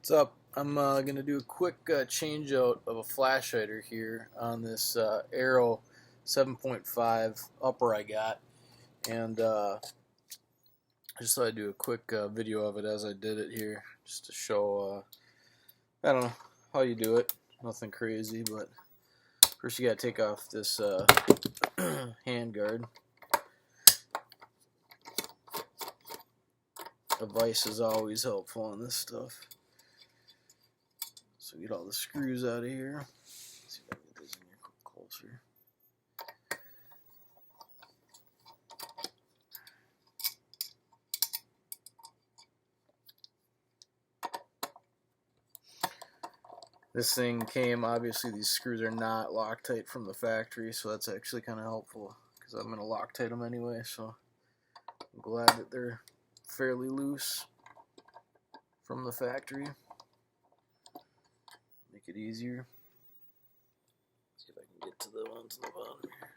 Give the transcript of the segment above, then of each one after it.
What's up? I'm going to do a quick change out of a flash hider here on this Arrow 7.5 upper I got, and I just thought I'd do a quick video of it as I did it here, just to show, I don't know, how you do it. Nothing crazy, but first you got to take off this hand guard. A vise is always helpful on this stuff. So get all the screws out of here. Let's see if I can get these in here closer. This thing came, obviously these screws are not Loctite from the factory, so that's actually kind of helpful because I'm going to Loctite them anyway, so I'm glad that they're fairly loose from the factory. Make it easier. See if I can get to the ones on the bottom here.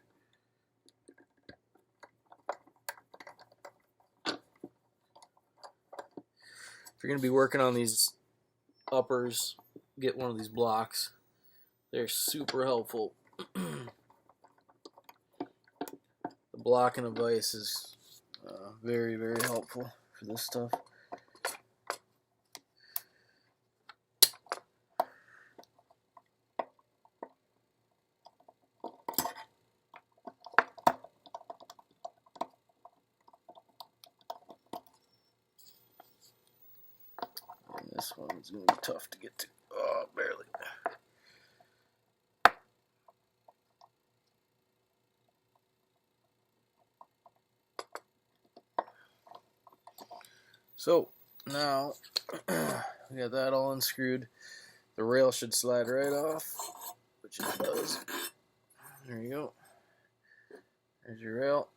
If you're going to be working on these uppers, get one of these blocks. They're super helpful. The block and a vise is very, very helpful for this stuff. And this one's going to be tough to get to. Oh, barely. So now we got that all unscrewed. The rail should slide right off, which it does. There you go. There's your rail.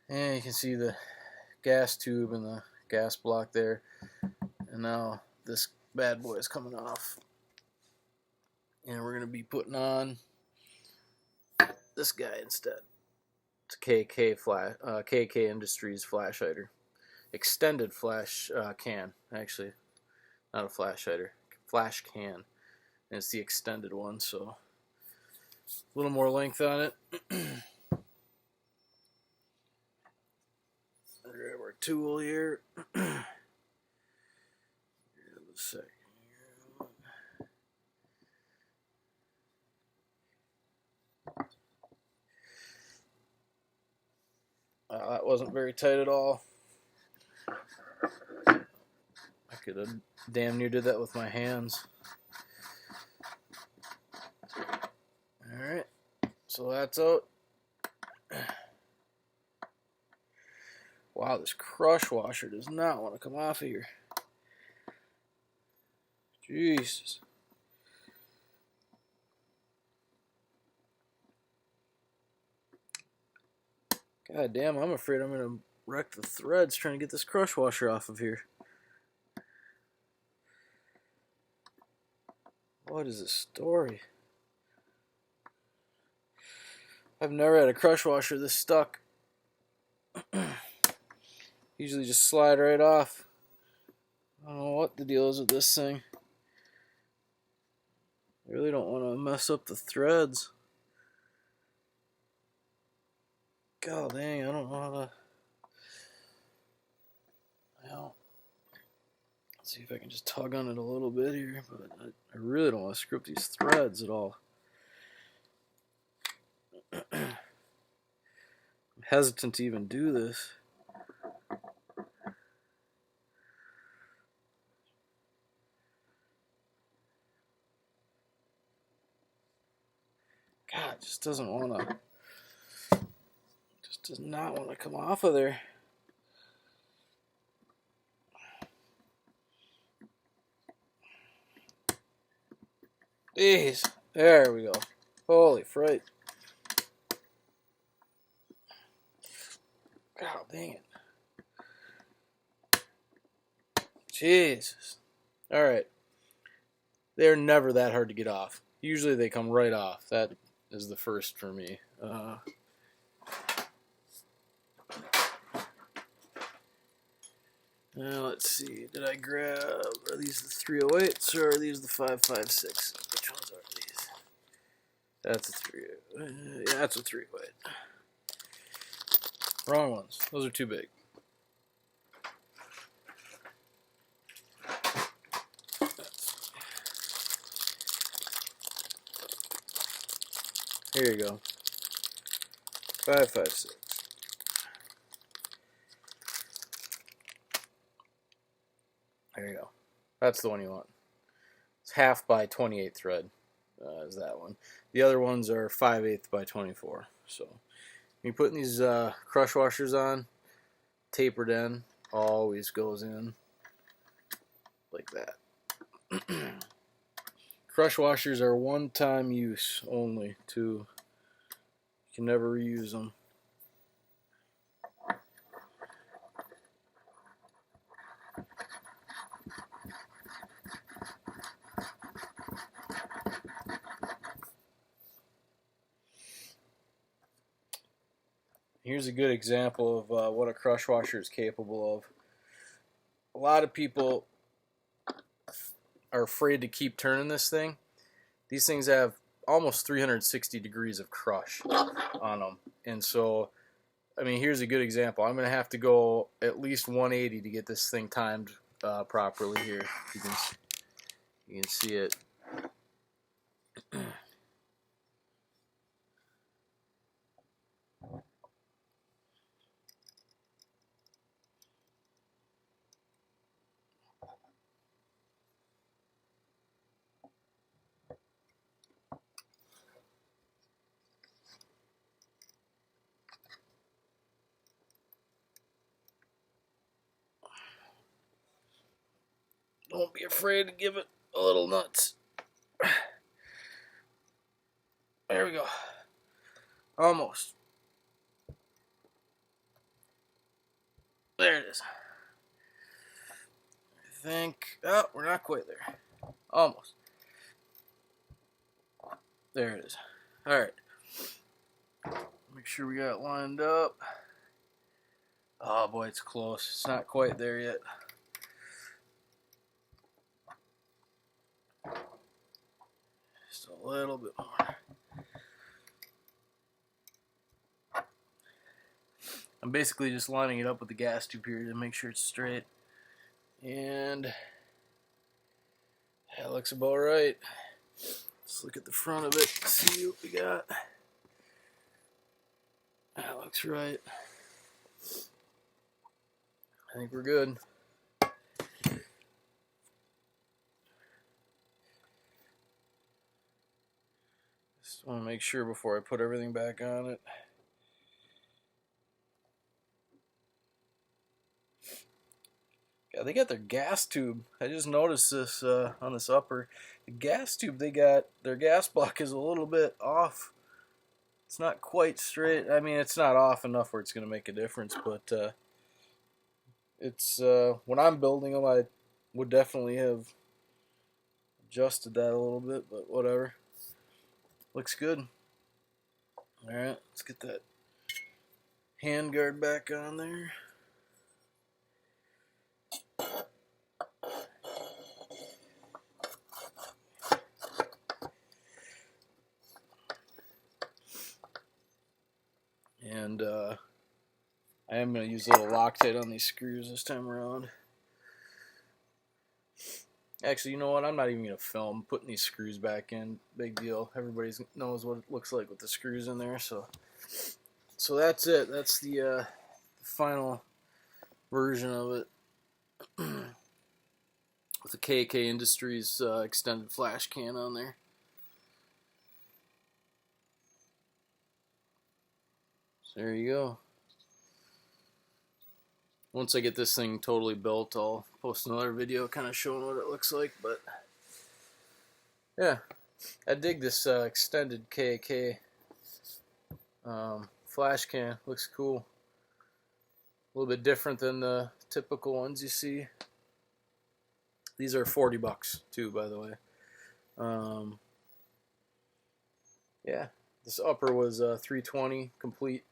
And you can see the gas tube and the gas block there. And now this bad boy is coming off. And we're going to be putting on this guy instead. It's a KAK Industries flash hider. Extended flash can, actually. Not a flash hider. Flash can. And it's the extended one, so a little more length on it. Grab our tool here. Give it a second here. That wasn't very tight at all. I could have damn near did that with my hands. Alright, so that's out. Wow, this crush washer does not want to come off of here. Jesus. God damn, I'm afraid I'm going to wreck the threads trying to get this crush washer off of here. What is this story? I've never had a crush washer this stuck. Usually just slide right off. I don't know what the deal is with this thing. I really don't want to mess up the threads. God dang, I don't know how to... Well, let's see if I can just tug on it a little bit here, but I really don't want to screw up these threads at all. I'm hesitant to even do this. God, it just doesn't want to... Does not want to come off of there. Jeez, there we go. Holy fright. God dang it. Jesus. Alright. They're never that hard to get off. Usually they come right off. That is the first for me. Now let's see, did I grab, are these the 308s or are these the 556? Which ones are these? That's a 308. Yeah, that's a 308. Wrong ones. Those are too big. Here you go. 556. There you go. That's the one you want. It's half by 28 thread. Is that one. The other ones are 5/8 by 24. So when you're putting these crush washers on, tapered end always goes in like that. Crush washers are one-time use only, too. You can never reuse them. Here's a good example of what a crush washer is capable of. A lot of people are afraid to keep turning this thing. These things have almost 360 degrees of crush on them. And so, I mean, here's a good example. I'm going to have to go at least 180 to get this thing timed properly here. You can see it. Don't be afraid to give it a little nuts. There we go. Almost. There it is. I think. Oh, we're not quite there. Almost. There it is. Alright. Make sure we got it lined up. Oh boy, it's close. It's not quite there yet. Just a little bit more. I'm basically just lining it up with the gas tube here to make sure it's straight. And that looks about right. Let's look at the front of it, see what we got. That looks right. I think we're good. Just want to make sure before I put everything back on it. Yeah, they got their gas tube. I just noticed this on this upper. The gas tube they got, their gas block is a little bit off. It's not quite straight. I mean, it's not off enough where it's going to make a difference, but it's when I'm building them, I would definitely have adjusted that a little bit, but whatever. Looks good. All right, let's get that hand guard back on there. And I am going to use a little Loctite on these screws this time around. Actually, you know what? I'm not even going to film putting these screws back in. Big deal. Everybody knows what it looks like with the screws in there. So that's it. That's the final version of it. With the KAK Industries extended flash can on there. So there you go. Once I get this thing totally built, I'll post another video kind of showing what it looks like. But yeah, I dig this extended KAK flash can. Looks cool. A little bit different than the typical ones you see. These are $40 too, by the way. Yeah, this upper was 320 complete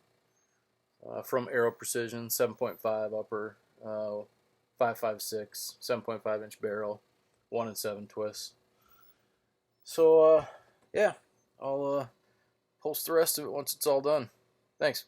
from Aero Precision, 7.5 upper, 5.56, 7.5 inch barrel, 1 and 7 twists. So yeah, I'll post the rest of it once it's all done. Thanks.